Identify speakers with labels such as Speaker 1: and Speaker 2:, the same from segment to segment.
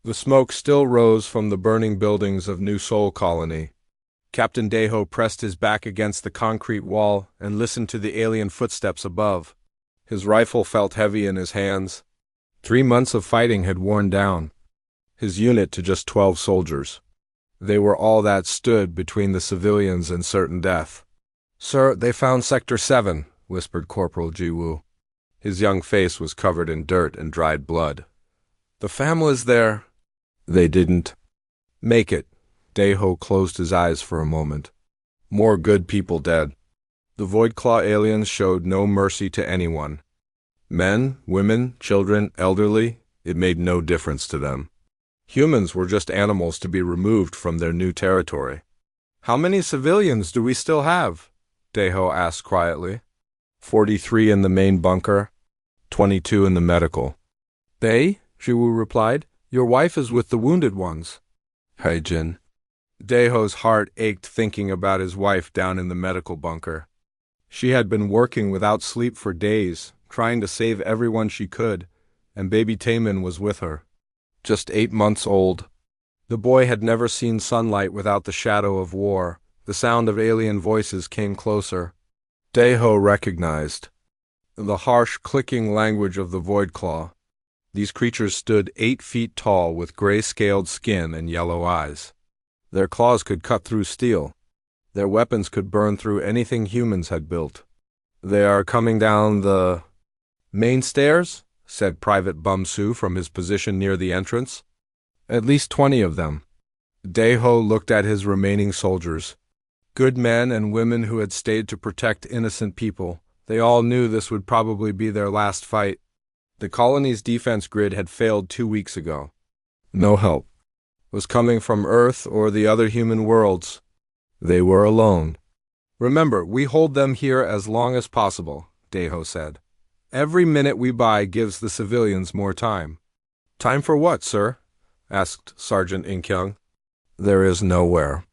Speaker 1: The smoke still rose from the burning buildings of New Sol Colony. Captain Deho pressed his back against the concrete wall and listened to the alien footsteps above. His rifle felt heavy in his hands. 3 months of fighting had worn down his unit to just 12 soldiers. They were all that stood between the civilians and certain death. "Sir, they found Sector 7, whispered Corporal Jiwoo. His young face was covered in dirt and dried blood. "The families there, they didn't make it." Deho closed his eyes for a moment. "More good people dead." The Voidclaw aliens showed no mercy to anyone. Men, women, children, elderly, it made no difference to them. Humans were just animals to be removed from their new territory. "How many civilians do we still have?" Deho asked quietly. 43 in the main bunker, 22 in the medical. "They?" Jiwoo replied. "Your wife is with the wounded ones." Haijin. Deho's heart ached thinking about his wife down in the medical bunker. She had been working without sleep for days, trying to save everyone she could, and baby Taemin was with her. Just 8 months old. The boy had never seen sunlight without the shadow of war. The sound of alien voices came closer. Deho recognized the harsh, clicking language of the Voidclaw. These creatures stood 8 feet tall with gray-scaled skin and yellow eyes. Their claws could cut through steel. Their weapons could burn through anything humans had built. "They are coming down the main stairs," said Private Bumsu from his position near the entrance. "At least 20 of them." Deho looked at his remaining soldiers. Good men and women who had stayed to protect innocent people. They all knew this would probably be their last fight. The colony's defense grid had failed 2 weeks ago. No help was coming from Earth or the other human worlds. They were alone. "Remember, we hold them here as long as possible," Deho said. "Every minute we buy gives the civilians more time." "Time for what, sir?" asked Sergeant Inkyung. "There is nowhere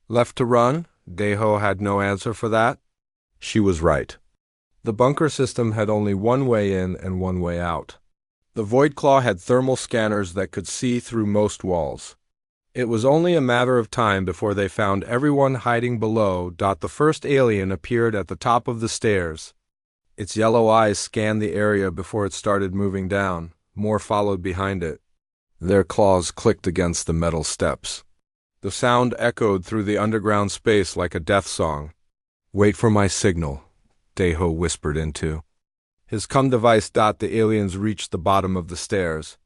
Speaker 1: left to run." Deho had no answer for that. She was right. The bunker system had only one way in and one way out. The Voidclaw had thermal scanners that could see through most walls. It was only a matter of time before they found everyone hiding below. The first alien appeared at the top of the stairs. Its yellow eyes scanned the area before it started moving down. More followed behind it. Their claws clicked against the metal steps. The sound echoed through the underground space like a death song. "Wait for my signal," Deho whispered into his comm device. The aliens reached the bottom of the stairs.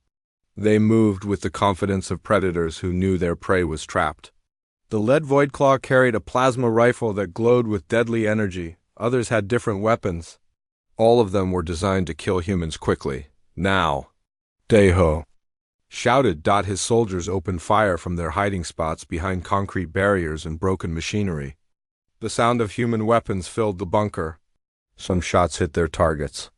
Speaker 1: They moved with the confidence of predators who knew their prey was trapped. The lead Voidclaw carried a plasma rifle that glowed with deadly energy. Others had different weapons. All of them were designed to kill humans quickly. "Now!" Deho shouted. His soldiers opened fire from their hiding spots behind concrete barriers and broken machinery. The sound of human weapons filled the bunker. Some shots hit their targets.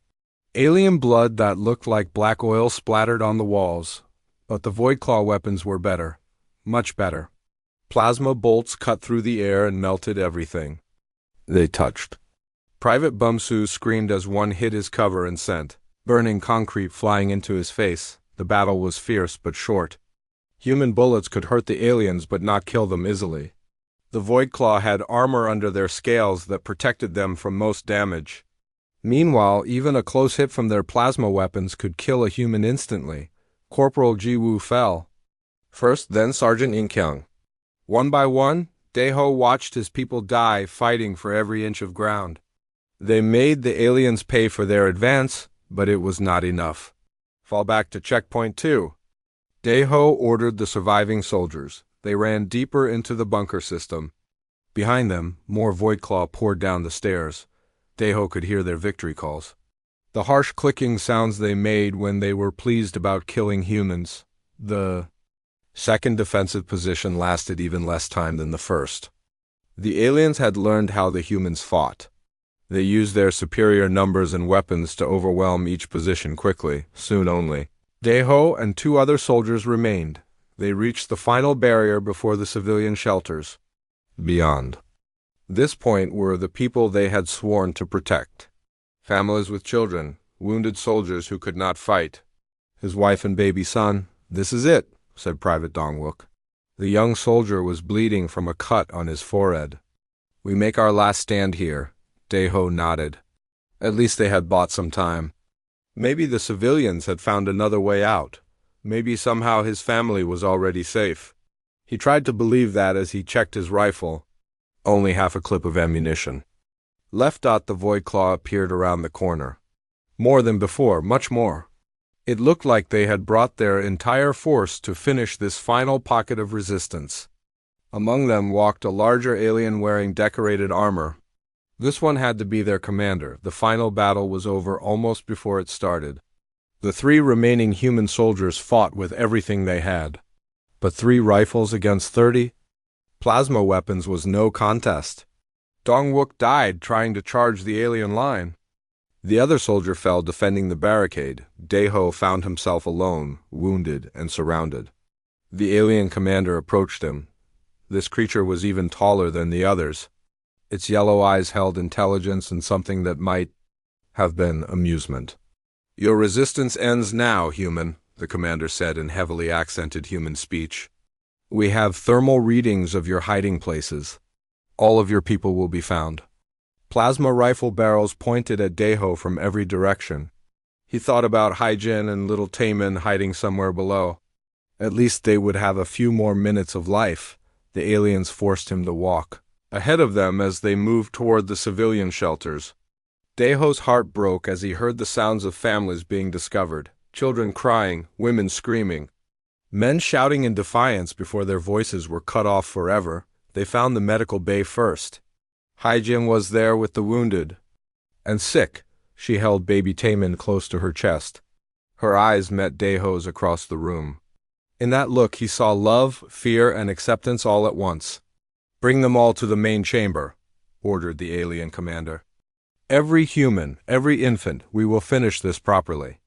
Speaker 1: Alien blood that looked like black oil splattered on the walls. But the Voidclaw weapons were better. Much better. Plasma bolts cut through the air and melted everything they touched. Private Bumsu screamed as one hit his cover and sent burning concrete flying into his face. The battle was fierce but short. Human bullets could hurt the aliens but not kill them easily. The Voidclaw had armor under their scales that protected them from most damage. Meanwhile, even a close hit from their plasma weapons could kill a human instantly. Corporal Jiwoo fell. First, then Sergeant Inkyung. One by one, Deho watched his people die fighting for every inch of ground. They made the aliens pay for their advance, but it was not enough. "Fall back to checkpoint 2. Deho ordered the surviving soldiers. They ran deeper into the bunker system. Behind them, more Voidclaw poured down the stairs. Deho could hear their victory calls. The harsh clicking sounds they made when they were pleased about killing humans. The second defensive position lasted even less time than the first. The aliens had learned how the humans fought. They used their superior numbers and weapons to overwhelm each position quickly, soon only. Deho and 2 other soldiers remained. They reached the final barrier before the civilian shelters. Beyond this point were the people they had sworn to protect. Families with children, wounded soldiers who could not fight. His wife and baby son. "This is it," said Private Dongwook. The young soldier was bleeding from a cut on his forehead. We make our last stand here, Daeho nodded. At least they had bought some time. Maybe the civilians had found another way out. Maybe somehow his family was already safe. He tried to believe that as he checked his rifle. Only half a clip of ammunition. Left. The Void Claw appeared around the corner. More than before, much more. It looked like they had brought their entire force to finish this final pocket of resistance. Among them walked a larger alien wearing decorated armor. This one had to be their commander. The final battle was over almost before it started. The 3 remaining human soldiers fought with everything they had. But 3 rifles against 30? Plasma weapons was no contest. Dongwook died trying to charge the alien line. The other soldier fell defending the barricade. Daeho found himself alone, wounded and surrounded. The alien commander approached him. This creature was even taller than the others. Its yellow eyes held intelligence and something that might have been amusement. Your resistance ends now, human, the commander said in heavily accented human speech. We have thermal readings of your hiding places. All of your people will be found. Plasma rifle barrels pointed at Daeho from every direction. He thought about Haijin and little Taemin hiding somewhere below. At least they would have a few more minutes of life. The aliens forced him to walk ahead of them as they moved toward the civilian shelters. Daeho's heart broke as he heard the sounds of families being discovered, children crying, women screaming, men shouting in defiance before their voices were cut off forever. They found the medical bay first. Haijin was there with the wounded and sick. She held baby Taemin close to her chest. Her eyes met Daeho's across the room. In that look he saw love, fear, and acceptance all at once. Bring them all to the main chamber, ordered the alien commander. Every human, every infant, we will finish this properly.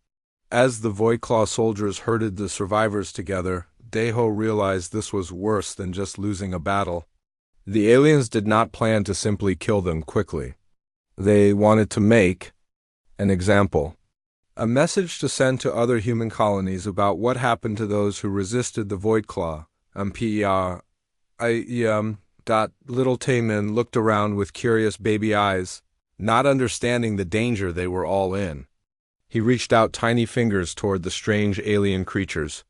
Speaker 1: As the Voidclaw soldiers herded the survivors together, Daeho realized this was worse than just losing a battle. The aliens did not plan to simply kill them quickly. They wanted to make an example. A message to send to other human colonies about what happened to those who resisted the Voidclaw. Little Taemin looked around with curious baby eyes, not understanding the danger they were all in. He reached out tiny fingers toward the strange alien creatures.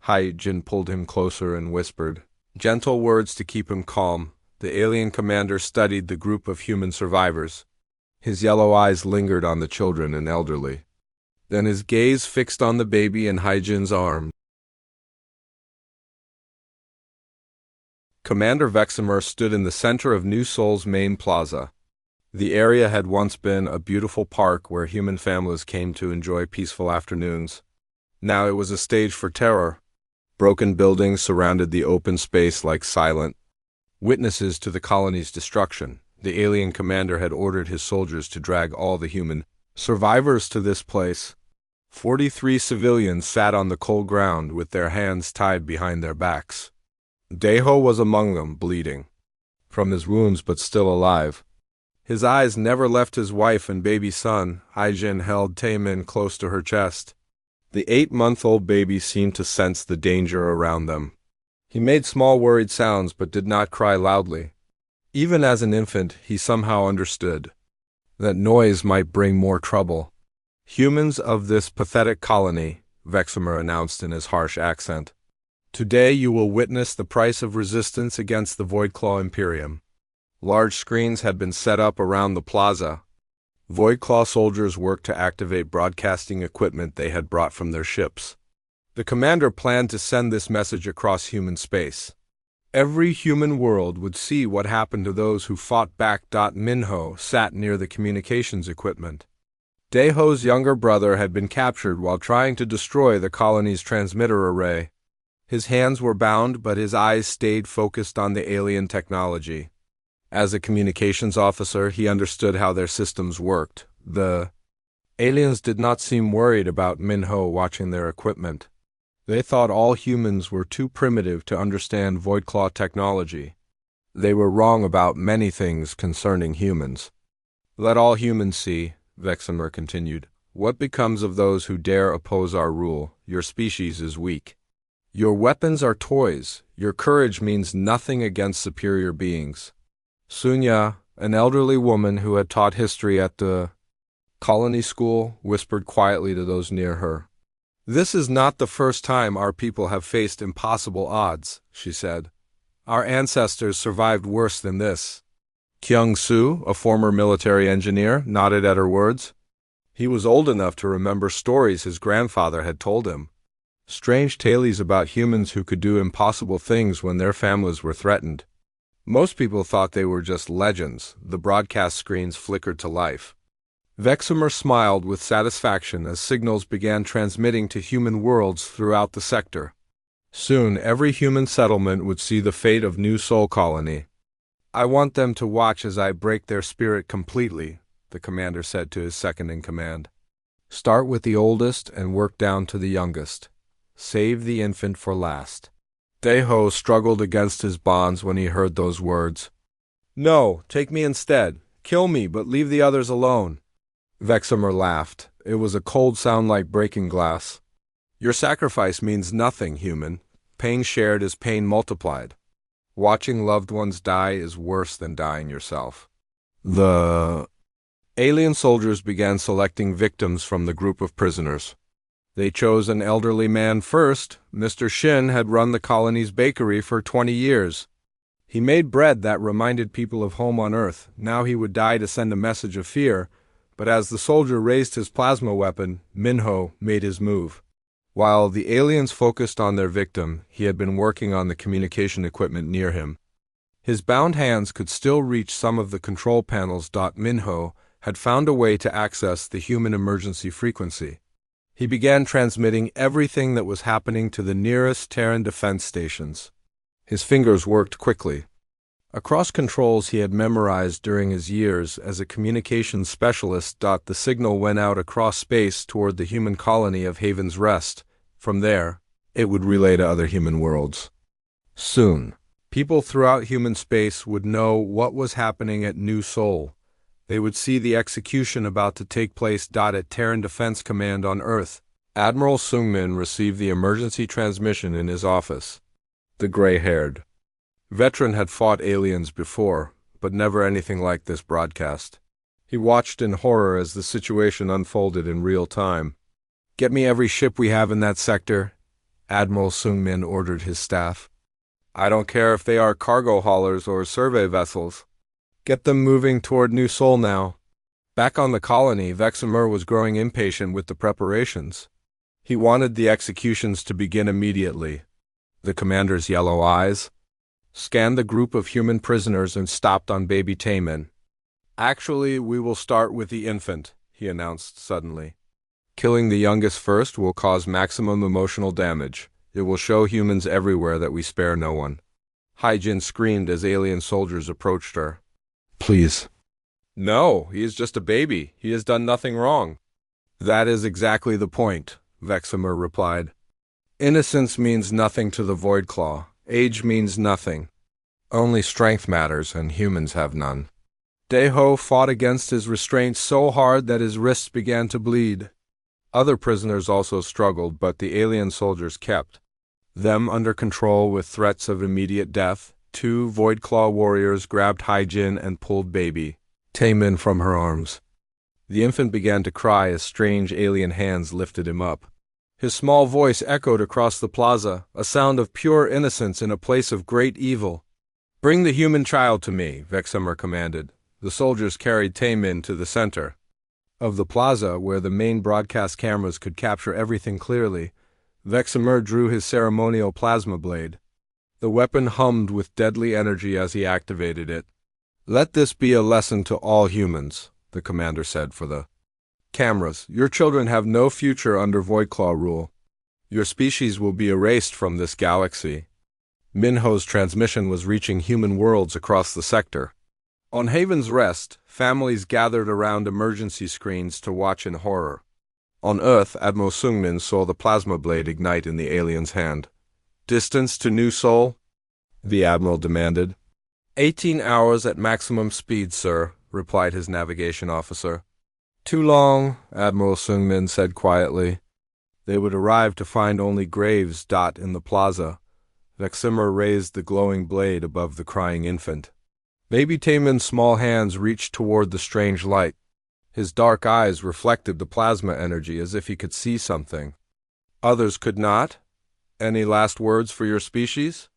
Speaker 1: Haijin pulled him closer and whispered gentle words to keep him calm. The alien commander studied the group of human survivors. His yellow eyes lingered on the children and elderly. Then his gaze fixed on the baby in Haijin's arm. Commander Veximer stood in the center of New Seoul's main plaza. The area had once been a beautiful park where human families came to enjoy peaceful afternoons. Now it was a stage for terror. Broken buildings surrounded the open space like silent witnesses to the colony's destruction. The alien commander had ordered his soldiers to drag all the human survivors to this place. 43 civilians sat on the cold ground with their hands tied behind their backs. Daeho was among them, bleeding from his wounds but still alive. His eyes never left his wife and baby son. Haijin held Taemin close to her chest. The 8-month-old baby seemed to sense the danger around them. He made small worried sounds but did not cry loudly. Even as an infant, he somehow understood that noise might bring more trouble. Humans of this pathetic colony, Veximer announced in his harsh accent. Today you will witness the price of resistance against the Voidclaw Imperium. Large screens had been set up around the plaza. Voidclaw soldiers worked to activate broadcasting equipment they had brought from their ships. The commander planned to send this message across human space. Every human world would see what happened to those who fought back. Minho sat near the communications equipment. Daeho's younger brother had been captured while trying to destroy the colony's transmitter array. His hands were bound, but his eyes stayed focused on the alien technology. As a communications officer, he understood how their systems worked. The aliens did not seem worried about Minho watching their equipment. They thought all humans were too primitive to understand Voidclaw technology. They were wrong about many things concerning humans. Let all humans see, Veximer continued, what becomes of those who dare oppose our rule. Your species is weak. Your weapons are toys. Your courage means nothing against superior beings. Sunya, an elderly woman who had taught history at the colony school, whispered quietly to those near her. This is not the first time our people have faced impossible odds, she said. Our ancestors survived worse than this. Kyung-soo, a former military engineer, nodded at her words. He was old enough to remember stories his grandfather had told him. Strange tales about humans who could do impossible things when their families were threatened. Most people thought they were just legends. The broadcast screens flickered to life. Vexamer smiled with satisfaction as signals began transmitting to human worlds throughout the sector. Soon, every human settlement would see the fate of New Sol Colony. I want them to watch as I break their spirit completely, the commander said to his second-in-command. Start with the oldest and work down to the youngest. Save the infant for last. Daeho struggled against his bonds when he heard those words. No, take me instead. Kill me, but leave the others alone. Vexamer laughed. It was a cold sound like breaking glass. Your sacrifice means nothing, human. Pain shared is pain multiplied. Watching loved ones die is worse than dying yourself. The alien soldiers began selecting victims from the group of prisoners. They chose an elderly man first. Mr. Shin had run the colony's bakery for 20 years. He made bread that reminded people of home on Earth. Now he would die to send a message of fear. But as the soldier raised his plasma weapon, Minho made his move. While the aliens focused on their victim, he had been working on the communication equipment near him. His bound hands could still reach some of the control panels. Minho had found a way to access the human emergency frequency. He began transmitting everything that was happening to the nearest Terran defense stations. His fingers worked quickly. Across controls he had memorized during his years as a communications specialist. The signal went out across space toward the human colony of Haven's Rest. From there, it would relay to other human worlds. Soon, people throughout human space would know what was happening at New Sol. They would see the execution about to take place. At Terran Defense Command on Earth, Admiral Sungmin received the emergency transmission in his office. The gray-haired veteran had fought aliens before, but never anything like this broadcast. He watched in horror as the situation unfolded in real time. Get me every ship we have in that sector, Admiral Sungmin ordered his staff. I don't care if they are cargo haulers or survey vessels. Get them moving toward New Sol now. Back on the colony, Vexamer was growing impatient with the preparations. He wanted the executions to begin immediately. The commander's yellow eyes scanned the group of human prisoners and stopped on baby Taemin. Actually, we will start with the infant, he announced suddenly. Killing the youngest first will cause maximum emotional damage. It will show humans everywhere that we spare no one. Haijin screamed as alien soldiers approached her. Please. No, he is just a baby. He has done nothing wrong. That is exactly the point, Vexamer replied. Innocence means nothing to the Void Claw. Age means nothing. Only strength matters, and humans have none. Daeho fought against his restraints so hard that his wrists began to bleed. Other prisoners also struggled, but the alien soldiers kept them under control with threats of immediate death. 2 Void Claw warriors grabbed Haijin and pulled baby Taemin from her arms. The infant began to cry as strange alien hands lifted him up. His small voice echoed across the plaza, a sound of pure innocence in a place of great evil. Bring the human child to me, Vexamer commanded. The soldiers carried Taemin to the center of the plaza, where the main broadcast cameras could capture everything clearly. Vexamer drew his ceremonial plasma blade. The weapon hummed with deadly energy as he activated it. Let this be a lesson to all humans, the commander said for the cameras. Your children have no future under Voidclaw rule. Your species will be erased from this galaxy. Minho's transmission was reaching human worlds across the sector. On Haven's Rest, families gathered around emergency screens to watch in horror. On Earth, Admiral Sungmin saw the plasma blade ignite in the alien's hand. Distance to New Sol? The Admiral demanded. 18 hours at maximum speed, sir, replied his navigation officer. Too long, Admiral Sungmin said quietly. They would arrive to find only graves. In the plaza, Veximer raised the glowing blade above the crying infant. Baby Taman's small hands reached toward the strange light. His dark eyes reflected the plasma energy as if he could see something. Others could not? Any last words for your species?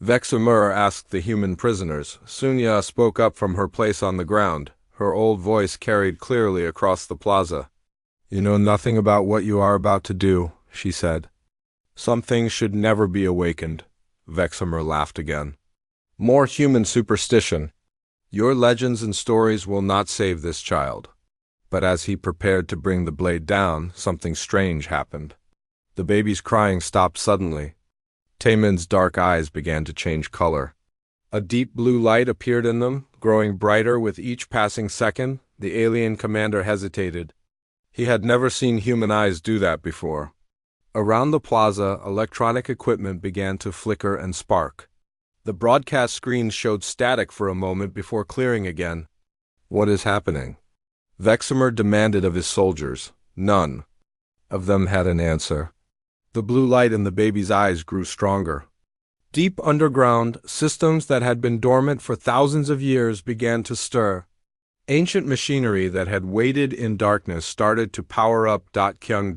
Speaker 1: Veximer asked the human prisoners. Sunya spoke up from her place on the ground. Her old voice carried clearly across the plaza. You know nothing about what you are about to do, she said. Some things should never be awakened. Veximer laughed again. More human superstition. Your legends and stories will not save this child. But as he prepared to bring the blade down, something strange happened. The baby's crying stopped suddenly. Taman's dark eyes began to change color. A deep blue light appeared in them, growing brighter with each passing second. The alien commander hesitated. He had never seen human eyes do that before. Around the plaza, electronic equipment began to flicker and spark. The broadcast screen showed static for a moment before clearing again. What is happening? Veximer demanded of his soldiers. None of them had an answer. The blue light in the baby's eyes grew stronger. Deep underground, systems that had been dormant for thousands of years began to stir. Ancient machinery that had waited in darkness started to power up. Kyung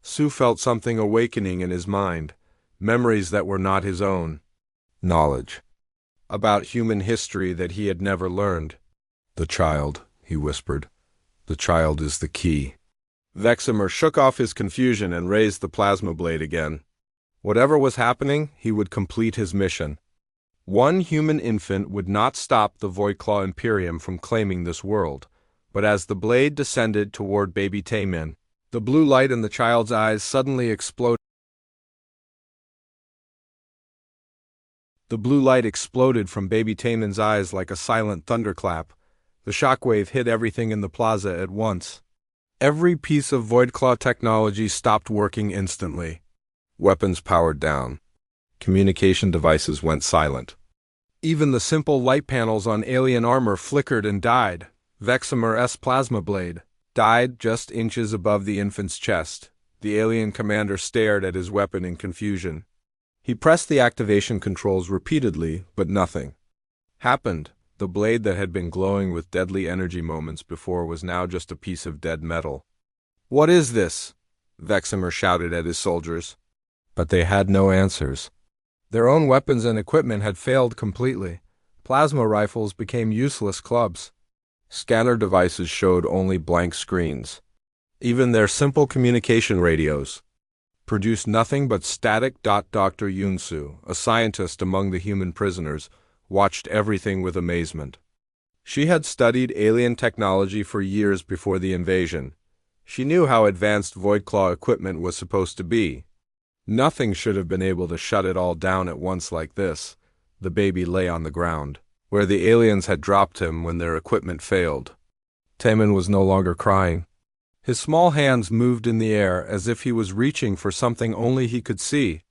Speaker 1: Su felt something awakening in his mind, memories that were not his own. Knowledge about human history that he had never learned. The child, he whispered. The child is the key. Veximer shook off his confusion and raised the plasma blade again. Whatever was happening, he would complete his mission. One human infant would not stop the Voidclaw Imperium from claiming this world, but as the blade descended toward baby Taman, the blue light in the child's eyes suddenly exploded. The blue light exploded from baby Taman's eyes like a silent thunderclap. The shockwave hit everything in the plaza at once. Every piece of Voidclaw technology stopped working instantly. Weapons powered down. Communication devices went silent. Even the simple light panels on alien armor flickered and died. Veximer's plasma blade died just inches above the infant's chest. The alien commander stared at his weapon in confusion. He pressed the activation controls repeatedly, but nothing happened. The blade that had been glowing with deadly energy moments before was now just a piece of dead metal. What is this? Veximer shouted at his soldiers. But they had no answers. Their own weapons and equipment had failed completely. Plasma rifles became useless clubs. Scanner devices showed only blank screens. Even their simple communication radios produced nothing but static. Dr. Yunsu, a scientist among the human prisoners, watched everything with amazement. She had studied alien technology for years before the invasion. She knew how advanced Voidclaw equipment was supposed to be. Nothing should have been able to shut it all down at once like this. The baby lay on the ground, where the aliens had dropped him when their equipment failed. Taman was no longer crying. His small hands moved in the air as if he was reaching for something only he could see.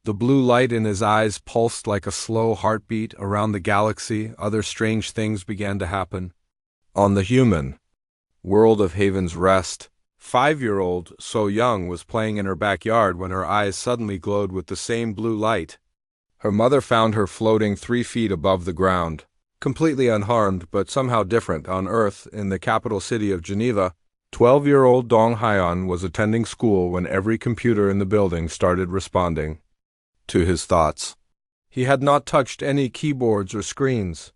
Speaker 1: The blue light in his eyes pulsed like a slow heartbeat. Around the galaxy, other strange things began to happen. On the human world of Haven's Rest, 5-year-old So Young was playing in her backyard when her eyes suddenly glowed with the same blue light. Her mother found her floating 3 feet above the ground, completely unharmed but somehow different. On Earth, in the capital city of Geneva, 12-year-old Dong Hyon was attending school when every computer in the building started responding to his thoughts. He had not touched any keyboards or screens.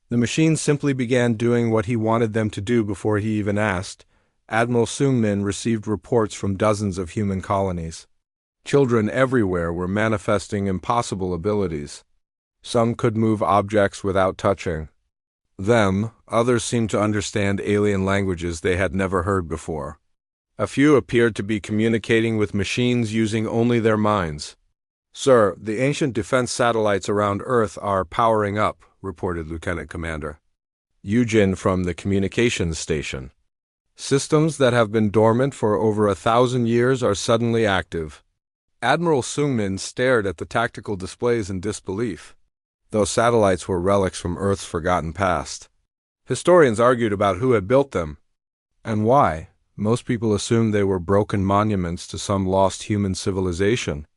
Speaker 1: The machines simply began doing what he wanted them to do before he even asked. Admiral Seungmin received reports from dozens of human colonies. Children everywhere were manifesting impossible abilities. Some could move objects without touching them. Others seemed to understand alien languages they had never heard before. A few appeared to be communicating with machines using only their minds. Sir, the ancient defense satellites around Earth are powering up, reported Lieutenant Commander Yujin from the communications station. Systems that have been dormant for over 1,000 years are suddenly active. Admiral Seungmin stared at the tactical displays in disbelief. Those satellites were relics from Earth's forgotten past. Historians argued about who had built them and why. Most people assumed they were broken monuments to some lost human civilization.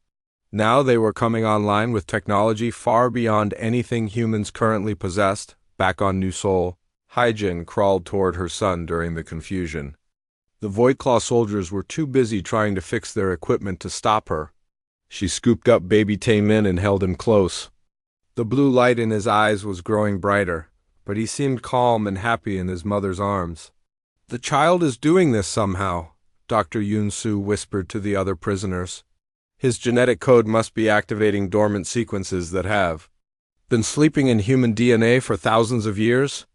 Speaker 1: Now they were coming online with technology far beyond anything humans currently possessed. Back on New Sol, Hyjin crawled toward her son during the confusion. The Voidclaw soldiers were too busy trying to fix their equipment to stop her. She scooped up baby Taemin and held him close. The blue light in his eyes was growing brighter, but he seemed calm and happy in his mother's arms. "The child is doing this somehow," Dr. Yoon-soo whispered to the other prisoners. "His genetic code must be activating dormant sequences that have been sleeping in human DNA for thousands of years."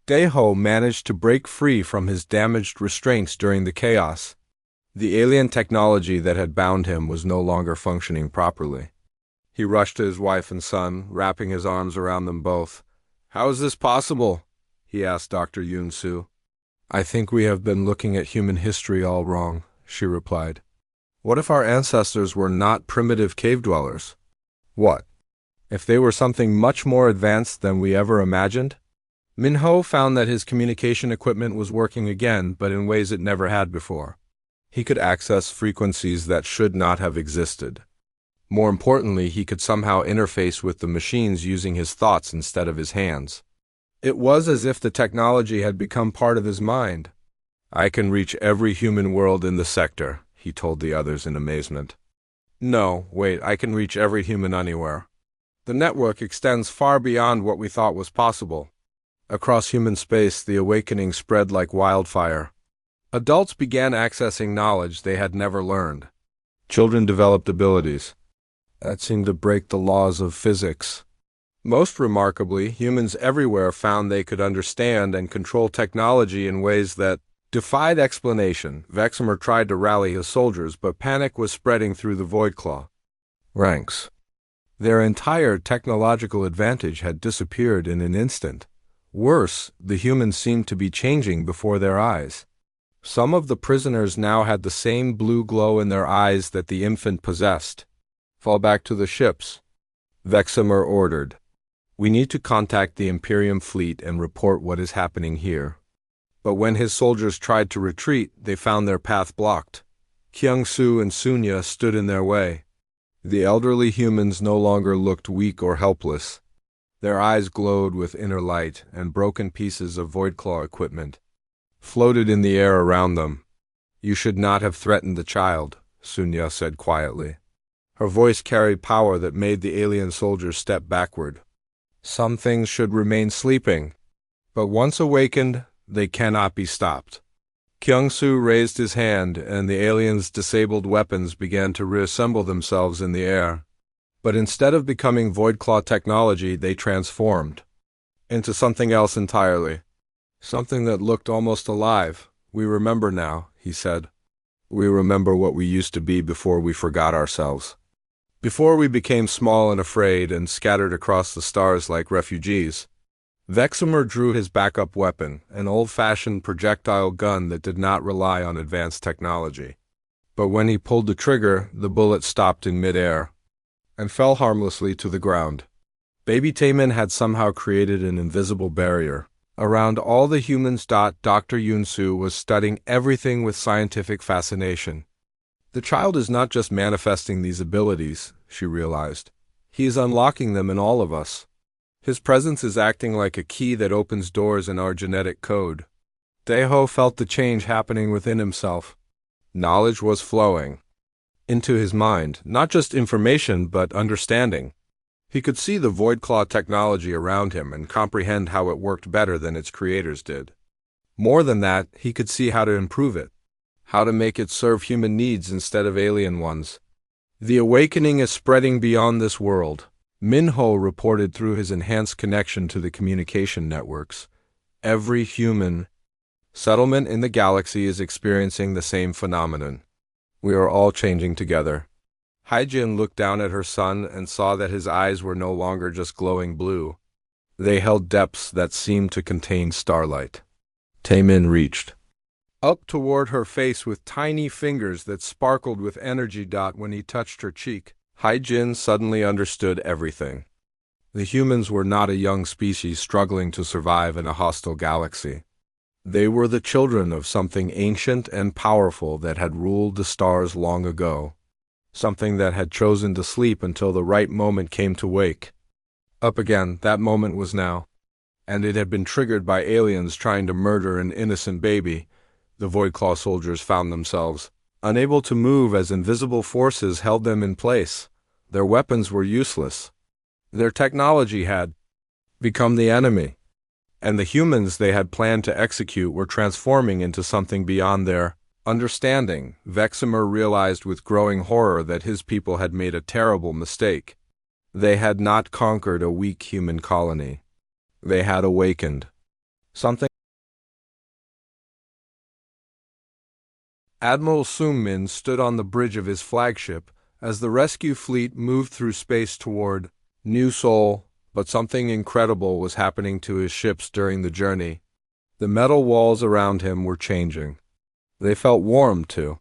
Speaker 1: Daeho managed to break free from his damaged restraints during the chaos. The alien technology that had bound him was no longer functioning properly. He rushed to his wife and son, wrapping his arms around them both. "How is this possible?" he asked Dr. Yoon-soo. "I think we have been looking at human history all wrong," she replied. "What if our ancestors were not primitive cave dwellers? What if they were something much more advanced than we ever imagined?" Minho found that his communication equipment was working again, but in ways it never had before. He could access frequencies that should not have existed. More importantly, he could somehow interface with the machines using his thoughts instead of his hands. It was as if the technology had become part of his mind. "I can reach every human world in the sector," he told the others in amazement. "No, wait, I can reach every human anywhere. The network extends far beyond what we thought was possible." Across human space, the awakening spread like wildfire. Adults began accessing knowledge they had never learned. Children developed abilities that seemed to break the laws of physics. Most remarkably, humans everywhere found they could understand and control technology in ways that defied explanation. Vexamer tried to rally his soldiers, but panic was spreading through the Voidclaw ranks. Their entire technological advantage had disappeared in an instant. Worse, the humans seemed to be changing before their eyes. Some of the prisoners now had the same blue glow in their eyes that the infant possessed. "Fall back to the ships," Vexamer ordered. "We need to contact the Imperium fleet and report what is happening here." But when his soldiers tried to retreat, they found their path blocked. Kyung-soo and Sunya stood in their way. The elderly humans no longer looked weak or helpless. Their eyes glowed with inner light, and broken pieces of Voidclaw equipment floated in the air around them. "You should not have threatened the child," Sunya said quietly. Her voice carried power that made the alien soldiers step backward. "Some things should remain sleeping, but once awakened, they cannot be stopped." Kyung-soo raised his hand, and the aliens' disabled weapons began to reassemble themselves in the air. But instead of becoming Voidclaw technology, they transformed into something else entirely. Something that looked almost alive. "We remember now," he said. "We remember what we used to be before we forgot ourselves. Before we became small and afraid and scattered across the stars like refugees." Vexamer drew his backup weapon, an old-fashioned projectile gun that did not rely on advanced technology. But when he pulled the trigger, the bullet stopped in midair and fell harmlessly to the ground. Baby Taemin had somehow created an invisible barrier around all the humans. Dr. Yoon-soo was studying everything with scientific fascination. "The child is not just manifesting these abilities," she realized. "He is unlocking them in all of us. His presence is acting like a key that opens doors in our genetic code." Daeho felt the change happening within himself. Knowledge was flowing into his mind, not just information, but understanding. He could see the Voidclaw technology around him and comprehend how it worked better than its creators did. More than that, he could see how to improve it, how to make it serve human needs instead of alien ones. "The awakening is spreading beyond this world," Minho reported through his enhanced connection to the communication networks. "Every human settlement in the galaxy is experiencing the same phenomenon. We are all changing together." Hyjin looked down at her son and saw that his eyes were no longer just glowing blue. They held depths that seemed to contain starlight. Taemin reached up toward her face with tiny fingers that sparkled with energy. When he touched her cheek, Hyjin suddenly understood everything. The humans were not a young species struggling to survive in a hostile galaxy. They were the children of something ancient and powerful that had ruled the stars long ago, something that had chosen to sleep until the right moment came to wake. Up again, that moment was now, and it had been triggered by aliens trying to murder an innocent baby. The Voidclaw soldiers found themselves unable to move as invisible forces held them in place. Their weapons were useless. Their technology had become the enemy, and the humans they had planned to execute were transforming into something beyond their understanding. Veximer realized with growing horror that his people had made a terrible mistake. They had not conquered a weak human colony. They had awakened something. Admiral Sung-min stood on the bridge of his flagship as the rescue fleet moved through space toward New Seoul, but something incredible was happening to his ships during the journey. The metal walls around him were changing. They felt warm, too.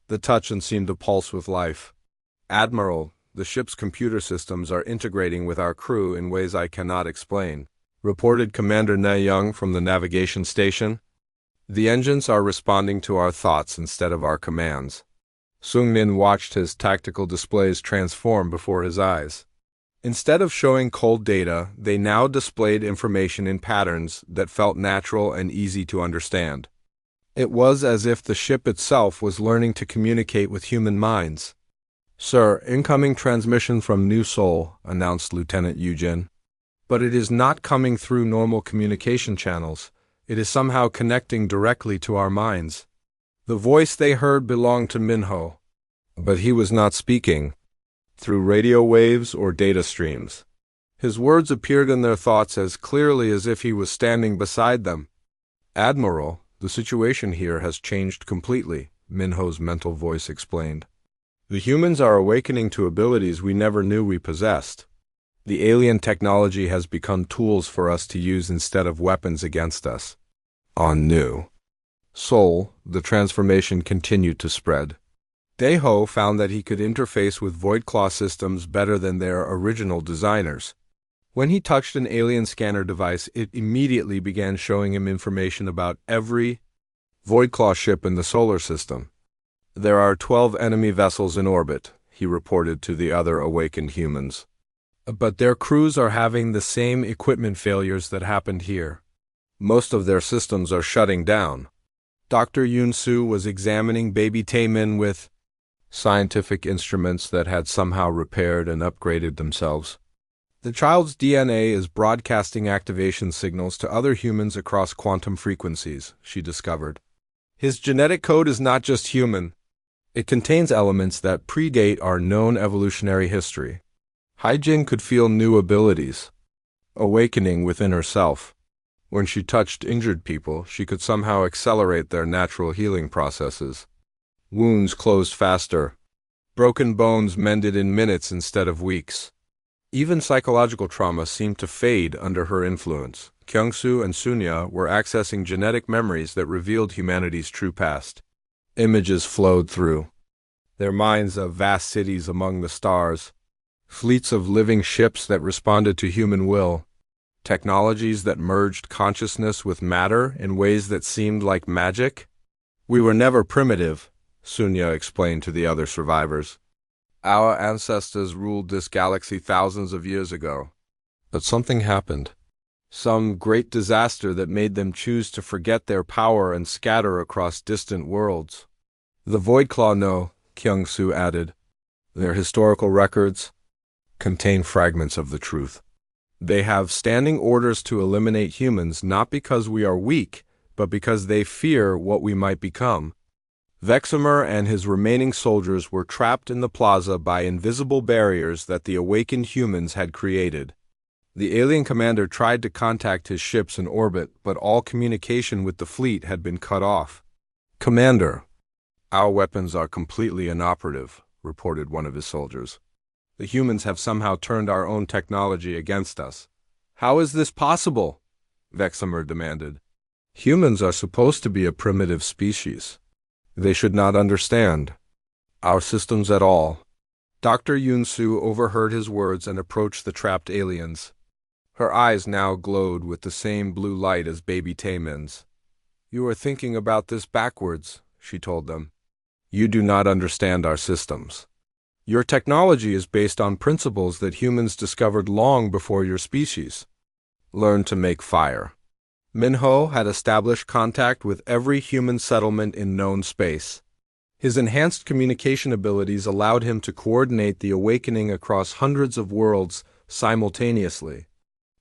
Speaker 1: The touch and seemed to pulse with life. "Admiral, the ship's computer systems are integrating with our crew in ways I cannot explain," reported Commander Ne Young from the navigation station. "The engines are responding to our thoughts instead of our commands." Sung-min watched his tactical displays transform before his eyes. Instead of showing cold data, they now displayed information in patterns that felt natural and easy to understand. It was as if the ship itself was learning to communicate with human minds. "Sir, incoming transmission from New Seoul," announced Lieutenant Yujin. "But it is not coming through normal communication channels. It is somehow connecting directly to our minds." The voice they heard belonged to Minho, but he was not speaking through radio waves or data streams. His words appeared in their thoughts as clearly as if he was standing beside them. "Admiral, the situation here has changed completely," Minho's mental voice explained. "The humans are awakening to abilities we never knew we possessed. The alien technology has become tools for us to use instead of weapons against us." On New Seoul, the transformation continued to spread. Daeho found that he could interface with Voidclaw systems better than their original designers. When he touched an alien scanner device, it immediately began showing him information about every Voidclaw ship in the solar system. "There are 12 enemy vessels in orbit," he reported to the other awakened humans. "But their crews are having the same equipment failures that happened here. Most of their systems are shutting down." Dr. Yoon-soo was examining baby Taemin with scientific instruments that had somehow repaired and upgraded themselves. "The child's DNA is broadcasting activation signals to other humans across quantum frequencies," she discovered. "His genetic code is not just human. It contains elements that predate our known evolutionary history." Haijin could feel new abilities awakening within herself. When she touched injured people, she could somehow accelerate their natural healing processes. Wounds closed faster. Broken bones mended in minutes instead of weeks. Even psychological trauma seemed to fade under her influence. Kyungsoo and Sunya were accessing genetic memories that revealed humanity's true past. Images flowed through their minds of vast cities among the stars, fleets of living ships that responded to human will, technologies that merged consciousness with matter in ways that seemed like magic. "We were never primitive," Sunya explained to the other survivors. "Our ancestors ruled this galaxy thousands of years ago. But something happened. Some great disaster that made them choose to forget their power and scatter across distant worlds." "The Voidclaw know," Kyungsoo added. "Their historical records contain fragments of the truth. They have standing orders to eliminate humans not because we are weak, but because they fear what we might become." Veximer and his remaining soldiers were trapped in the plaza by invisible barriers that the awakened humans had created. The alien commander tried to contact his ships in orbit, but all communication with the fleet had been cut off. "Commander, our weapons are completely inoperative," reported one of his soldiers. "The humans have somehow turned our own technology against us." "How is this possible?" Veximer demanded. "Humans are supposed to be a primitive species. They should not understand our systems at all." Dr. Yoon-soo overheard his words and approached the trapped aliens. Her eyes now glowed with the same blue light as baby Taemin's. "You are thinking about this backwards," she told them. "You do not understand our systems. Your technology is based on principles that humans discovered long before your species. Learn to make fire." Minho had established contact with every human settlement in known space. His enhanced communication abilities allowed him to coordinate the awakening across hundreds of worlds simultaneously.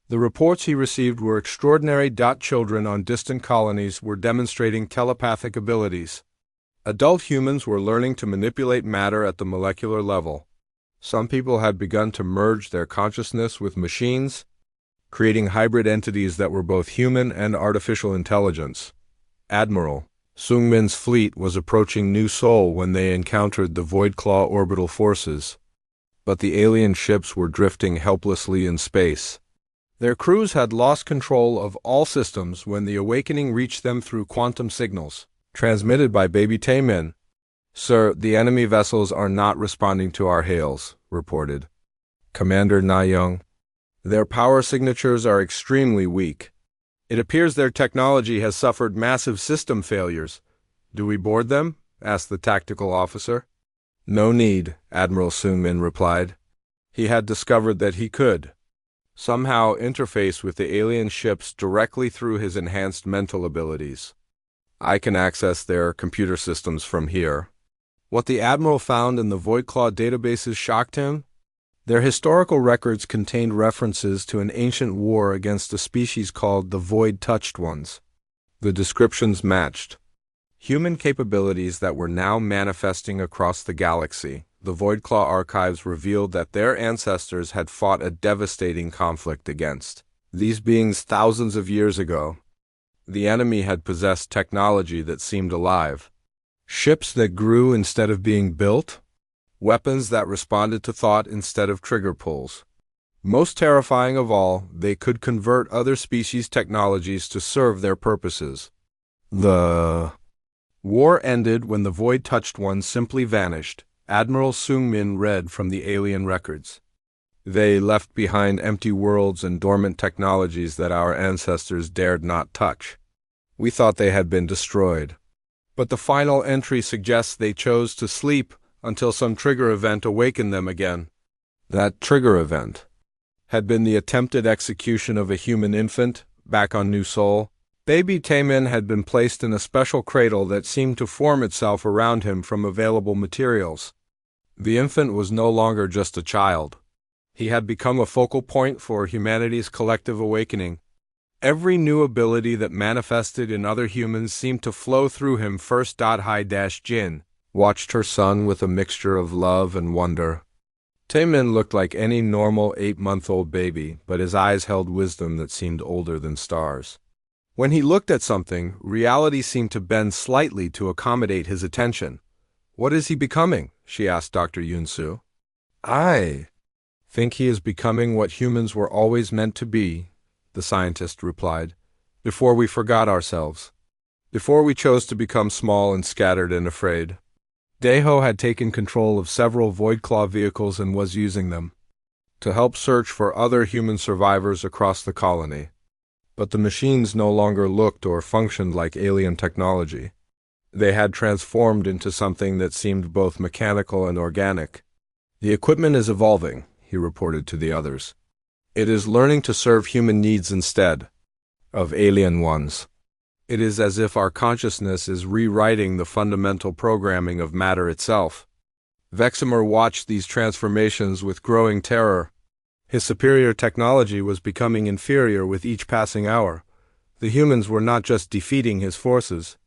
Speaker 1: The reports he received were extraordinary. Children on distant colonies were demonstrating telepathic abilities. Adult humans were learning to manipulate matter at the molecular level. Some people had begun to merge their consciousness with machines, creating hybrid entities that were both human and artificial intelligence. Admiral Sungmin's fleet was approaching New Seoul when they encountered the Voidclaw orbital forces. But the alien ships were drifting helplessly in space. Their crews had lost control of all systems when the awakening reached them through quantum signals, transmitted by Baby Taemin. "Sir, the enemy vessels are not responding to our hails," reported Commander Na-young. "Their power signatures are extremely weak. It appears their technology has suffered massive system failures." "Do we board them?" asked the tactical officer. "No need," Admiral Sungmin replied. He had discovered that he could somehow interface with the alien ships directly through his enhanced mental abilities. "I can access their computer systems from here." What the Admiral found in the Voidclaw databases shocked him. Their historical records contained references to an ancient war against a species called the Void-Touched Ones. The descriptions matched human capabilities that were now manifesting across the galaxy. The Voidclaw archives revealed that their ancestors had fought a devastating conflict against these beings thousands of years ago. The enemy had possessed technology that seemed alive. Ships that grew instead of being built. Weapons that responded to thought instead of trigger pulls. Most terrifying of all, they could convert other species' technologies to serve their purposes. The war ended when the Void-Touched Ones simply vanished, Admiral Sungmin read from the alien records. They left behind empty worlds and dormant technologies that our ancestors dared not touch. We thought they had been destroyed. But the final entry suggests they chose to sleep until some trigger event awakened them again. That trigger event had been the attempted execution of a human infant back on New Seoul. Baby Taemin had been placed in a special cradle that seemed to form itself around him from available materials. The infant was no longer just a child. He had become a focal point for humanity's collective awakening. Every new ability that manifested in other humans seemed to flow through him first. Jin watched her son with a mixture of love and wonder. Taemin looked like any normal 8-month-old baby, but his eyes held wisdom that seemed older than stars. When he looked at something, reality seemed to bend slightly to accommodate his attention. "What is he becoming?" she asked Dr. Yunsu. "I think he is becoming what humans were always meant to be," the scientist replied, "before we forgot ourselves, before we chose to become small and scattered and afraid." Daeho had taken control of several Voidclaw vehicles and was using them to help search for other human survivors across the colony. But the machines no longer looked or functioned like alien technology. They had transformed into something that seemed both mechanical and organic. "The equipment is evolving," he reported to the others. "It is learning to serve human needs instead of alien ones. It is as if our consciousness is rewriting the fundamental programming of matter itself." Veximer watched these transformations with growing terror. His superior technology was becoming inferior with each passing hour. The humans were not just defeating his forces.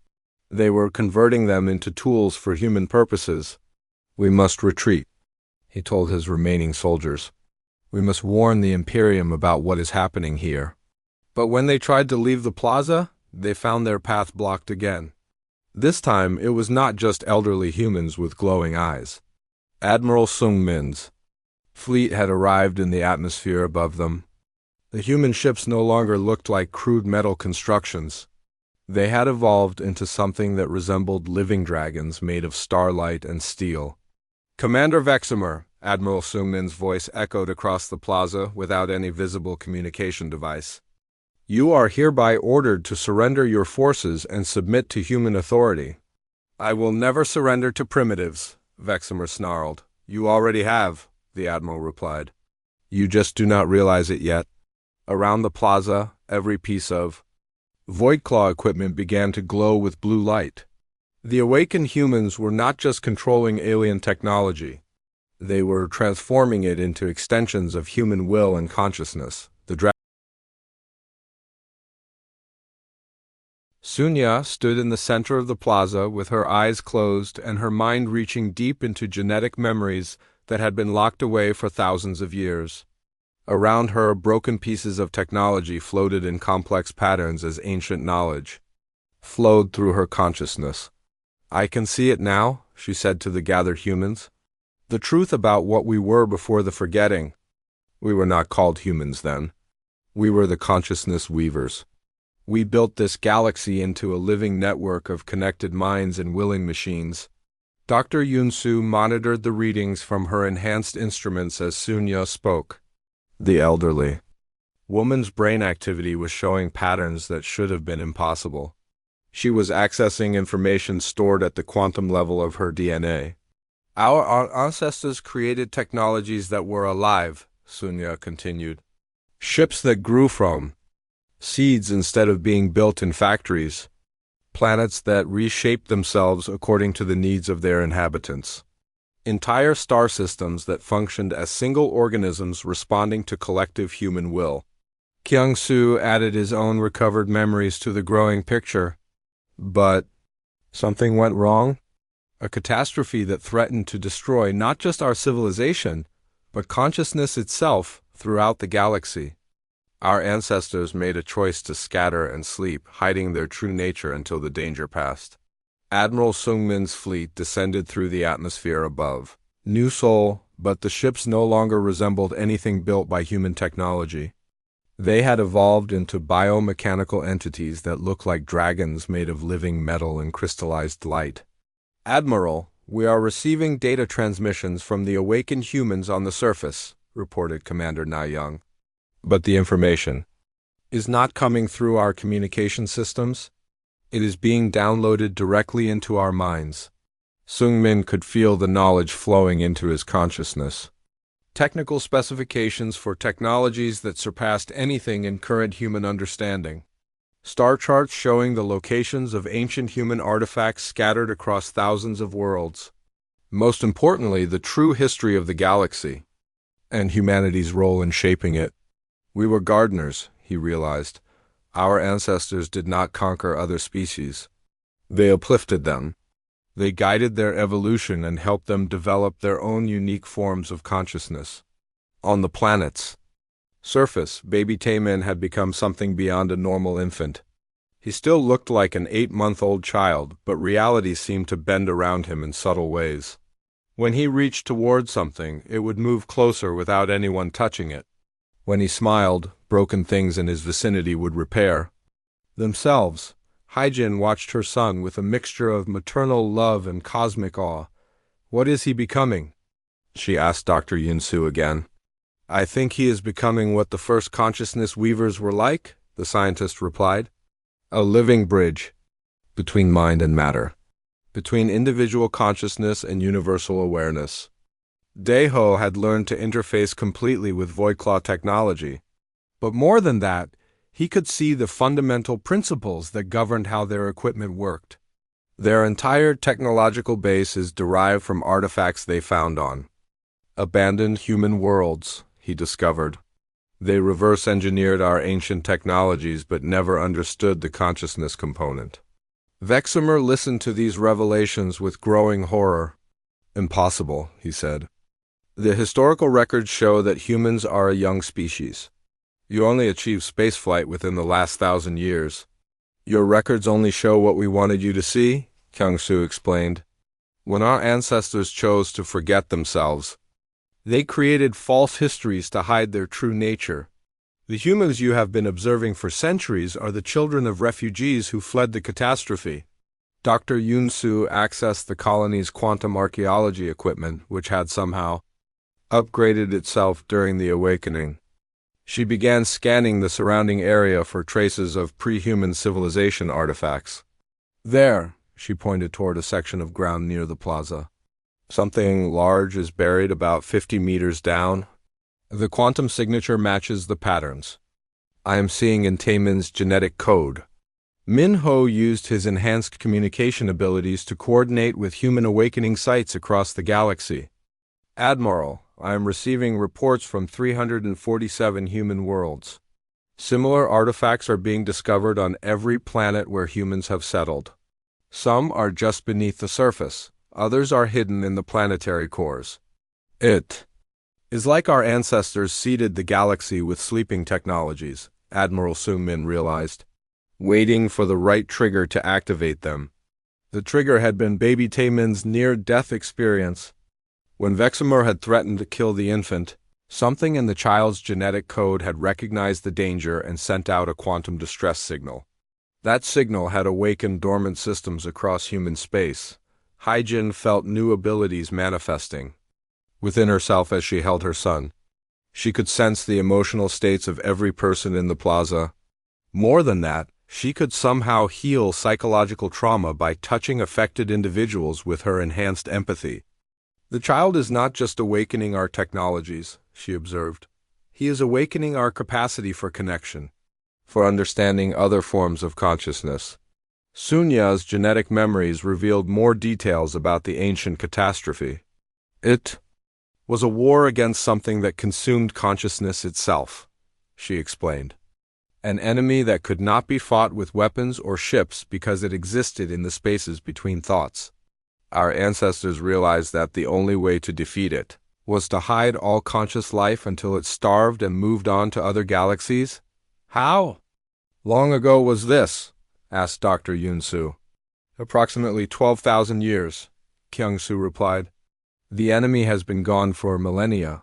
Speaker 1: They were converting them into tools for human purposes. "We must retreat," he told his remaining soldiers. "We must warn the Imperium about what is happening here." But when they tried to leave the plaza, they found their path blocked again. This time, it was not just elderly humans with glowing eyes. Admiral Sungmin's fleet had arrived in the atmosphere above them. The human ships no longer looked like crude metal constructions. They had evolved into something that resembled living dragons made of starlight and steel. "Commander Veximer," Admiral Sungmin's voice echoed across the plaza without any visible communication device. You are hereby ordered to surrender your forces and submit to human authority. I will never surrender to primitives, Veximer snarled. You already have, the Admiral replied. You just do not realize it yet. Around the plaza, every piece of Voidclaw equipment began to glow with blue light. The awakened humans were not just controlling alien technology. They were transforming it into extensions of human will and consciousness. Sunya stood in the center of the plaza with her eyes closed and her mind reaching deep into genetic memories that had been locked away for thousands of years. Around her, broken pieces of technology floated in complex patterns as ancient knowledge flowed through her consciousness. I can see it now, she said to the gathered humans. The truth about what we were before the forgetting. We were not called humans then. We were the consciousness weavers. We built this galaxy into a living network of connected minds and willing machines. Dr. Yunsu monitored the readings from her enhanced instruments as Sunya spoke. The elderly woman's brain activity was showing patterns that should have been impossible. She was accessing information stored at the quantum level of her DNA. Our ancestors created technologies that were alive, Sunya continued. Ships that grew from seeds instead of being built in factories. Planets that reshaped themselves according to the needs of their inhabitants. Entire star systems that functioned as single organisms responding to collective human will. Kyung-soo added his own recovered memories to the growing picture. But something went wrong? A catastrophe that threatened to destroy not just our civilization, but consciousness itself throughout the galaxy. Our ancestors made a choice to scatter and sleep, hiding their true nature until the danger passed. Admiral Sungmin's fleet descended through the atmosphere above. New Seoul, but the ships no longer resembled anything built by human technology. They had evolved into biomechanical entities that looked like dragons made of living metal and crystallized light. Admiral, we are receiving data transmissions from the awakened humans on the surface, reported Commander Na Young. But the information is not coming through our communication systems. It is being downloaded directly into our minds. Sungmin could feel the knowledge flowing into his consciousness. Technical specifications for technologies that surpassed anything in current human understanding. Star charts showing the locations of ancient human artifacts scattered across thousands of worlds. Most importantly, the true history of the galaxy and humanity's role in shaping it. We were gardeners, he realized. Our ancestors did not conquer other species. They uplifted them. They guided their evolution and helped them develop their own unique forms of consciousness. On the planet's surface, baby Taemin had become something beyond a normal infant. He still looked like an 8-month-old child, but reality seemed to bend around him in subtle ways. When he reached toward something, it would move closer without anyone touching it. When he smiled, broken things in his vicinity would repair themselves. Haijin watched her son with a mixture of maternal love and cosmic awe. What is he becoming? She asked Dr. Yunsu again. I think he is becoming what the first consciousness weavers were like, the scientist replied. A living bridge between mind and matter, between individual consciousness and universal awareness. Daeho had learned to interface completely with Voidclaw technology. But more than that, he could see the fundamental principles that governed how their equipment worked. Their entire technological base is derived from artifacts they found on abandoned human worlds, he discovered. They reverse-engineered our ancient technologies but never understood the consciousness component. Veximer listened to these revelations with growing horror. Impossible, he said. The historical records show that humans are a young species. You only achieved spaceflight within the last 1,000 years. Your records only show what we wanted you to see, Kyung-soo explained. When our ancestors chose to forget themselves, they created false histories to hide their true nature. The humans you have been observing for centuries are the children of refugees who fled the catastrophe. Dr. Yunsu accessed the colony's quantum archaeology equipment, which had somehow upgraded itself during the awakening. She began scanning the surrounding area for traces of pre-human civilization artifacts. There, she pointed toward a section of ground near the plaza. Something large is buried about 50 meters down. The quantum signature matches the patterns. I am seeing in Taemin's genetic code. Min-Ho used his enhanced communication abilities to coordinate with human awakening sites across the galaxy. Admiral, I am receiving reports from 347 human worlds. Similar artifacts are being discovered on every planet where humans have settled. Some are just beneath the surface, others are hidden in the planetary cores. It is like our ancestors seeded the galaxy with sleeping technologies, Admiral Seung-min realized, waiting for the right trigger to activate them. The trigger had been baby Taemin's near-death experience. When Vexamur had threatened to kill the infant, something in the child's genetic code had recognized the danger and sent out a quantum distress signal. That signal had awakened dormant systems across human space. Hyjin felt new abilities manifesting within herself as she held her son. She could sense the emotional states of every person in the plaza. More than that, she could somehow heal psychological trauma by touching affected individuals with her enhanced empathy. The child is not just awakening our technologies, she observed. He is awakening our capacity for connection, for understanding other forms of consciousness. Sunya's genetic memories revealed more details about the ancient catastrophe. It was a war against something that consumed consciousness itself, she explained. An enemy that could not be fought with weapons or ships because it existed in the spaces between thoughts. Our ancestors realized that the only way to defeat it was to hide all conscious life until it starved and moved on to other galaxies. How long ago was this? Asked Dr. Yun-Su. Approximately 12,000 years, Kyung-Su replied. The enemy has been gone for millennia.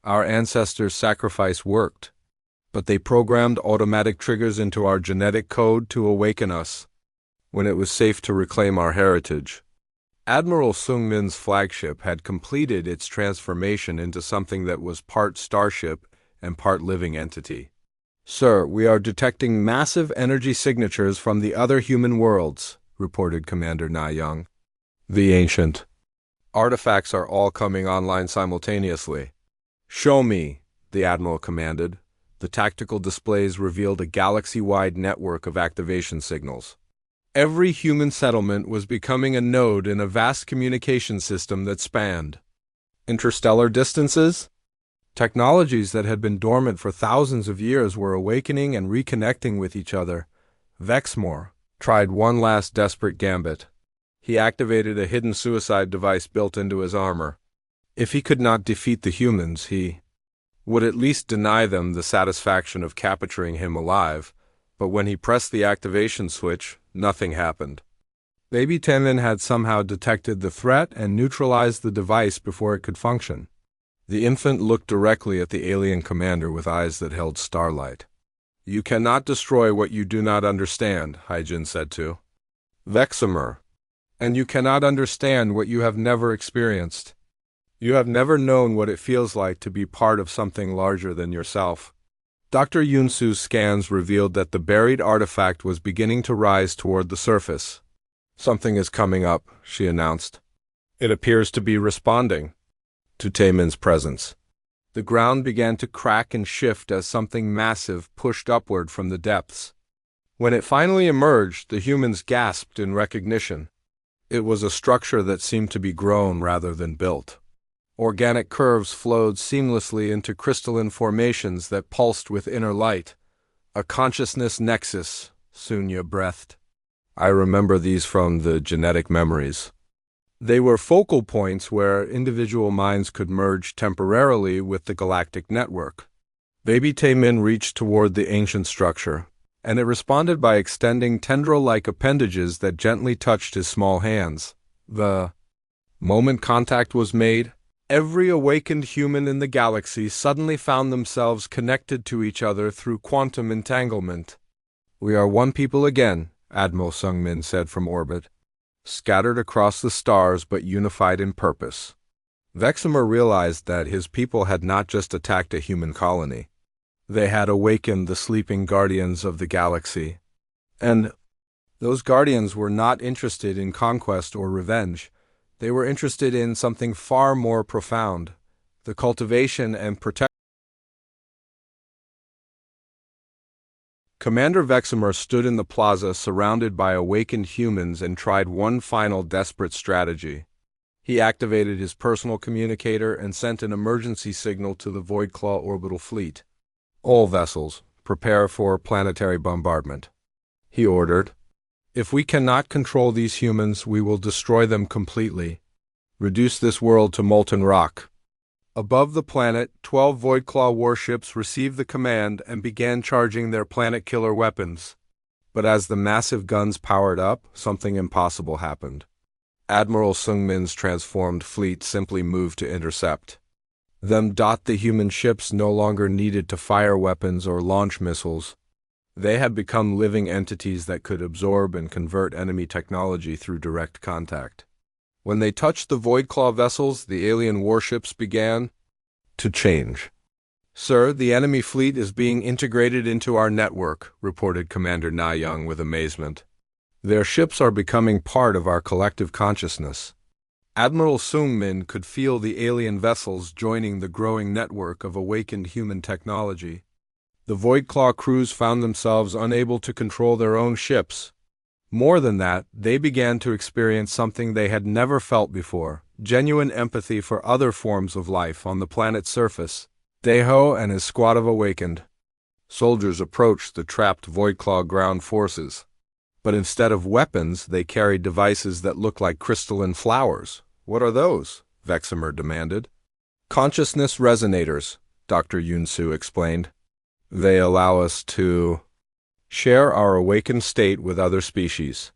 Speaker 1: Our ancestors' sacrifice worked, but they programmed automatic triggers into our genetic code to awaken us when it was safe to reclaim our heritage. Admiral Seung-min's flagship had completed its transformation into something that was part starship and part living entity. Sir, we are detecting massive energy signatures from the other human worlds, reported Commander Na-young. The ancient artifacts are all coming online simultaneously. Show me, the Admiral commanded. The tactical displays revealed a galaxy-wide network of activation signals. Every human settlement was becoming a node in a vast communication system that spanned interstellar distances. Technologies that had been dormant for thousands of years were awakening and reconnecting with each other. Vexamur tried one last desperate gambit. He activated a hidden suicide device built into his armor. If he could not defeat the humans, he would at least deny them the satisfaction of capturing him alive. But when he pressed the activation switch, nothing happened. Baby Taemin had somehow detected the threat and neutralized the device before it could function. The infant looked directly at the alien commander with eyes that held starlight. You cannot destroy what you do not understand, Hyjin said to Vexamur. And you cannot understand what you have never experienced. You have never known what it feels like to be part of something larger than yourself. Dr. Yun-Su's scans revealed that the buried artifact was beginning to rise toward the surface. Something is coming up, she announced. It appears to be responding to Taemin's presence. The ground began to crack and shift as something massive pushed upward from the depths. When it finally emerged, the humans gasped in recognition. It was a structure that seemed to be grown rather than built. Organic curves flowed seamlessly into crystalline formations that pulsed with inner light. A consciousness nexus, Sunya breathed. I remember these from the genetic memories. They were focal points where individual minds could merge temporarily with the galactic network. Baby Taemin reached toward the ancient structure, and it responded by extending tendril-like appendages that gently touched his small hands. The moment contact was made, every awakened human in the galaxy suddenly found themselves connected to each other through quantum entanglement. We are one people again, Admiral Seung-min said from orbit, scattered across the stars but unified in purpose. Vexamur realized that his people had not just attacked a human colony. They had awakened the sleeping guardians of the galaxy. And those guardians were not interested in conquest or revenge. They were interested in something far more profound: the cultivation and protection. Commander Veximer stood in the plaza surrounded by awakened humans and tried one final desperate strategy. He activated his personal communicator and sent an emergency signal to the Voidclaw orbital fleet. "All vessels, prepare for planetary bombardment," he ordered. "If we cannot control these humans, we will destroy them completely. Reduce this world to molten rock." Above the planet, 12 Voidclaw warships received the command and began charging their planet-killer weapons. But as the massive guns powered up, something impossible happened. Admiral Sungmin's transformed fleet simply moved to intercept. The human ships no longer needed to fire weapons or launch missiles. They had become living entities that could absorb and convert enemy technology through direct contact. When they touched the Voidclaw vessels, the alien warships began to change. "Sir, the enemy fleet is being integrated into our network," reported Commander Na Young with amazement. "Their ships are becoming part of our collective consciousness." Admiral Sungmin could feel the alien vessels joining the growing network of awakened human technology. The Voidclaw crews found themselves unable to control their own ships. More than that, they began to experience something they had never felt before: genuine empathy for other forms of life on the planet's surface. Deho and his squad of awakened soldiers approached the trapped Voidclaw ground forces. But instead of weapons, they carried devices that looked like crystalline flowers. "What are those?" Veximer demanded. "Consciousness resonators," Dr. Yunsu explained. "They allow us to share our awakened state with other species.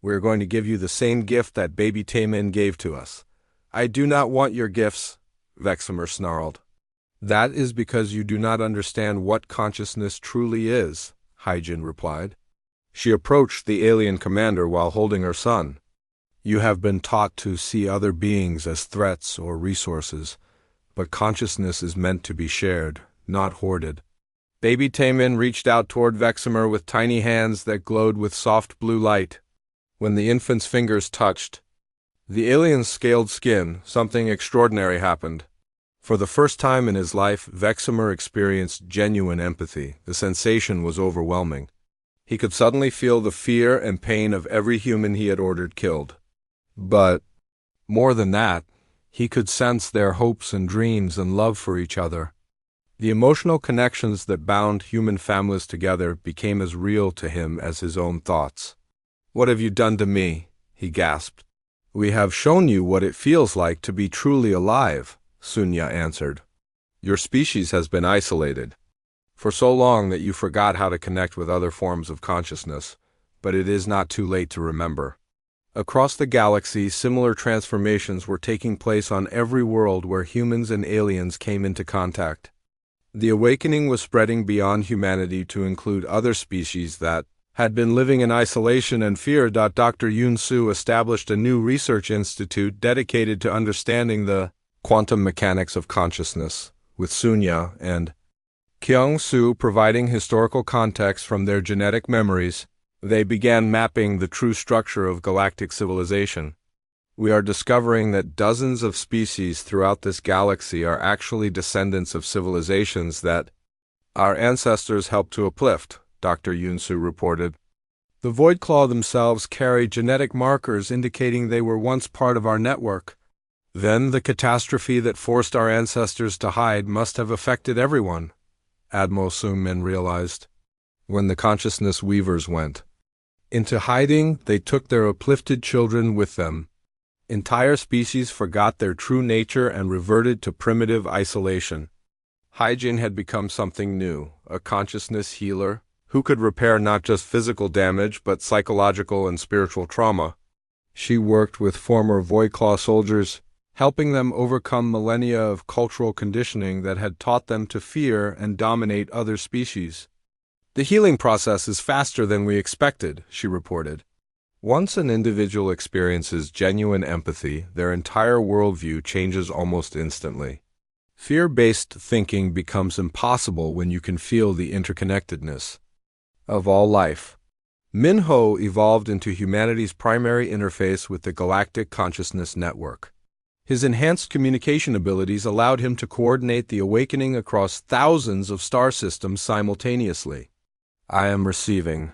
Speaker 1: We are going to give you the same gift that baby Taemin gave to us." "I do not want your gifts," Veximer snarled. "That is because you do not understand what consciousness truly is," Hyjin replied. She approached the alien commander while holding her son. "You have been taught to see other beings as threats or resources, but consciousness is meant to be shared, not hoarded." Baby Taemin reached out toward Veximer with tiny hands that glowed with soft blue light. When the infant's fingers touched the alien's scaled skin, something extraordinary happened. For the first time in his life, Veximer experienced genuine empathy. The sensation was overwhelming. He could suddenly feel the fear and pain of every human he had ordered killed. But more than that, he could sense their hopes and dreams and love for each other. The emotional connections that bound human families together became as real to him as his own thoughts. "What have you done to me?" he gasped. "We have shown you what it feels like to be truly alive," Sunya answered. "Your species has been isolated for so long that you forgot how to connect with other forms of consciousness, but it is not too late to remember." Across the galaxy, similar transformations were taking place on every world where humans and aliens came into contact. The awakening was spreading beyond humanity to include other species that had been living in isolation and fear. Dr. Yunsu established a new research institute dedicated to understanding the quantum mechanics of consciousness, with Sunya and Kyung-Soo providing historical context from their genetic memories. They began mapping the true structure of galactic civilization. "We are discovering that dozens of species throughout this galaxy are actually descendants of civilizations that our ancestors helped to uplift," Dr. Yunsu reported. "The Voidclaw themselves carry genetic markers indicating they were once part of our network. Then the catastrophe that forced our ancestors to hide must have affected everyone," Admiral Sungmin realized. When the consciousness weavers went into hiding, they took their uplifted children with them. Entire species forgot their true nature and reverted to primitive isolation. Hyjin had become something new, a consciousness healer, who could repair not just physical damage but psychological and spiritual trauma. She worked with former Voidclaw soldiers, helping them overcome millennia of cultural conditioning that had taught them to fear and dominate other species. "The healing process is faster than we expected," she reported. "Once an individual experiences genuine empathy, their entire worldview changes almost instantly. Fear-based thinking becomes impossible when you can feel the interconnectedness of all life. Minho evolved into humanity's primary interface with the Galactic Consciousness Network. His enhanced communication abilities allowed him to coordinate the awakening across thousands of star systems simultaneously. I am receiving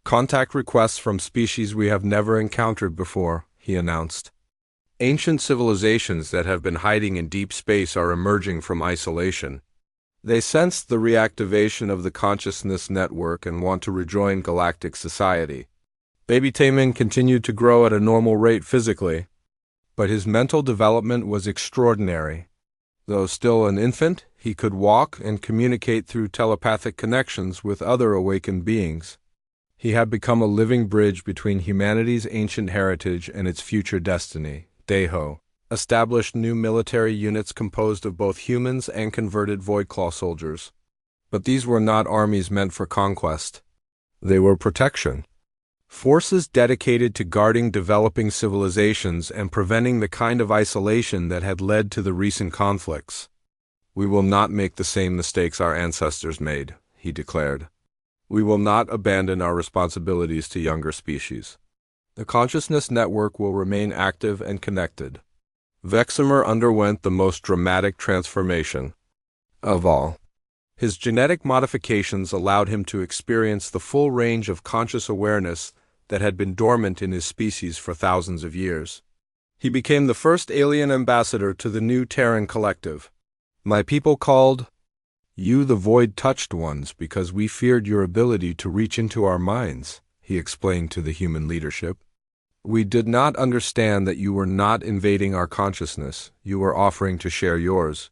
Speaker 1: contact requests from species we have never encountered before, he announced. Ancient civilizations that have been hiding in deep space are emerging from isolation. They sense the reactivation of the consciousness network and want to rejoin galactic society. Baby Taemin continued to grow at a normal rate physically, but his mental development was extraordinary. Though still an infant, he could walk and communicate through telepathic connections with other awakened beings. He had become a living bridge between humanity's ancient heritage and its future destiny. Daeho established new military units composed of both humans and converted Voidclaw soldiers. But these were not armies meant for conquest. They were protection. Forces dedicated to guarding developing civilizations and preventing the kind of isolation that had led to the recent conflicts. We will not make the same mistakes our ancestors made, he declared. We will not abandon our responsibilities to younger species. The consciousness network will remain active and connected. Veximer underwent the most dramatic transformation of all. His genetic modifications allowed him to experience the full range of conscious awareness that had been dormant in his species for thousands of years. He became the first alien ambassador to the new Terran collective. My people called you the Void-touched ones because we feared your ability to reach into our minds, he explained to the human leadership. We did not understand that you were not invading our consciousness, you were offering to share yours.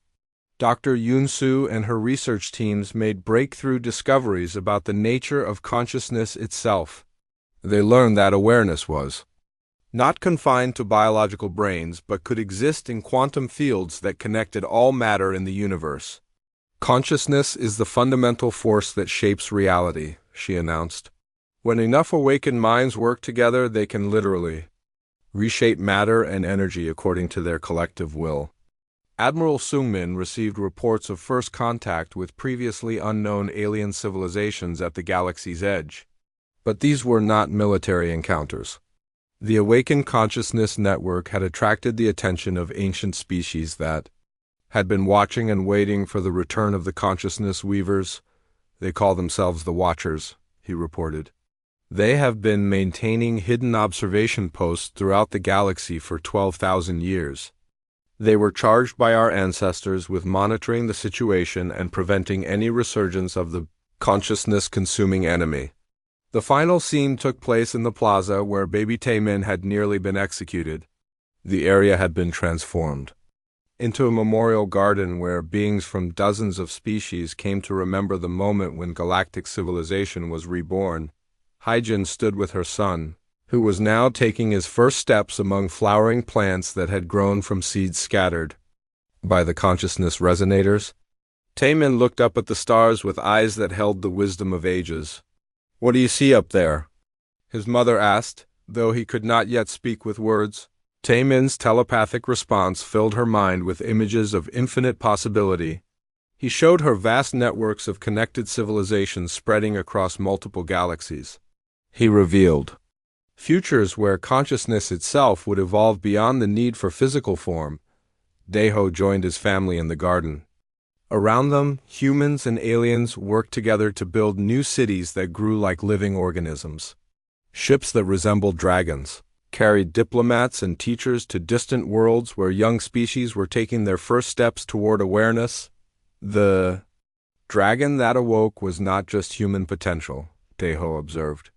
Speaker 1: Dr. Yunsu and her research teams made breakthrough discoveries about the nature of consciousness itself. They learned that awareness was not confined to biological brains, but could exist in quantum fields that connected all matter in the universe. Consciousness is the fundamental force that shapes reality, she announced. When enough awakened minds work together, they can literally reshape matter and energy according to their collective will. Admiral Sungmin received reports of first contact with previously unknown alien civilizations at the galaxy's edge. But these were not military encounters. The Awakened Consciousness Network had attracted the attention of ancient species that had been watching and waiting for the return of the consciousness weavers. They call themselves the Watchers, he reported. They have been maintaining hidden observation posts throughout the galaxy for 12,000 years. They were charged by our ancestors with monitoring the situation and preventing any resurgence of the consciousness-consuming enemy. The final scene took place in the plaza where Baby Taemin had nearly been executed. The area had been transformed into a memorial garden where beings from dozens of species came to remember the moment when galactic civilization was reborn. Hyjin stood with her son, who was now taking his first steps among flowering plants that had grown from seeds scattered by the consciousness resonators. Taemin looked up at the stars with eyes that held the wisdom of ages. What do you see up there? His mother asked, though he could not yet speak with words. Taemin's telepathic response filled her mind with images of infinite possibility. He showed her vast networks of connected civilizations spreading across multiple galaxies. He revealed futures where consciousness itself would evolve beyond the need for physical form. Daeho joined his family in the garden. Around them, humans and aliens worked together to build new cities that grew like living organisms. Ships that resembled dragons carried diplomats and teachers to distant worlds where young species were taking their first steps toward awareness. The dragon that awoke was not just human potential, Daeho observed.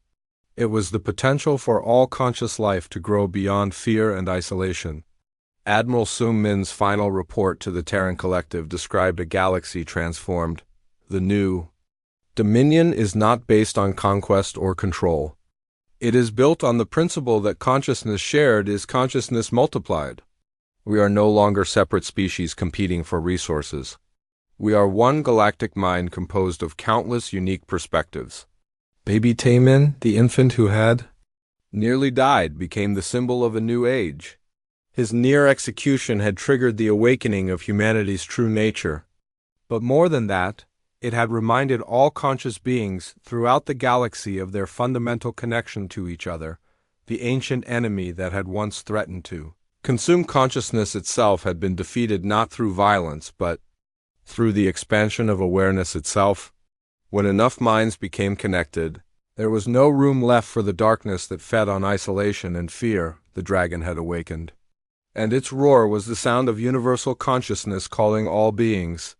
Speaker 1: It was the potential for all conscious life to grow beyond fear and isolation. Admiral Sungmin's final report to the Terran Collective described a galaxy transformed. The new Dominion is not based on conquest or control. It is built on the principle that consciousness shared is consciousness multiplied. We are no longer separate species competing for resources. We are one galactic mind composed of countless unique perspectives. Baby Taemin, the infant who had nearly died, became the symbol of a new age. His near execution had triggered the awakening of humanity's true nature. But more than that, it had reminded all conscious beings throughout the galaxy of their fundamental connection to each other, the ancient enemy that had once threatened to consume consciousness itself had been defeated not through violence but through the expansion of awareness itself. When enough minds became connected, there was no room left for the darkness that fed on isolation and fear. The dragon had awakened, and its roar was the sound of universal consciousness calling all beings,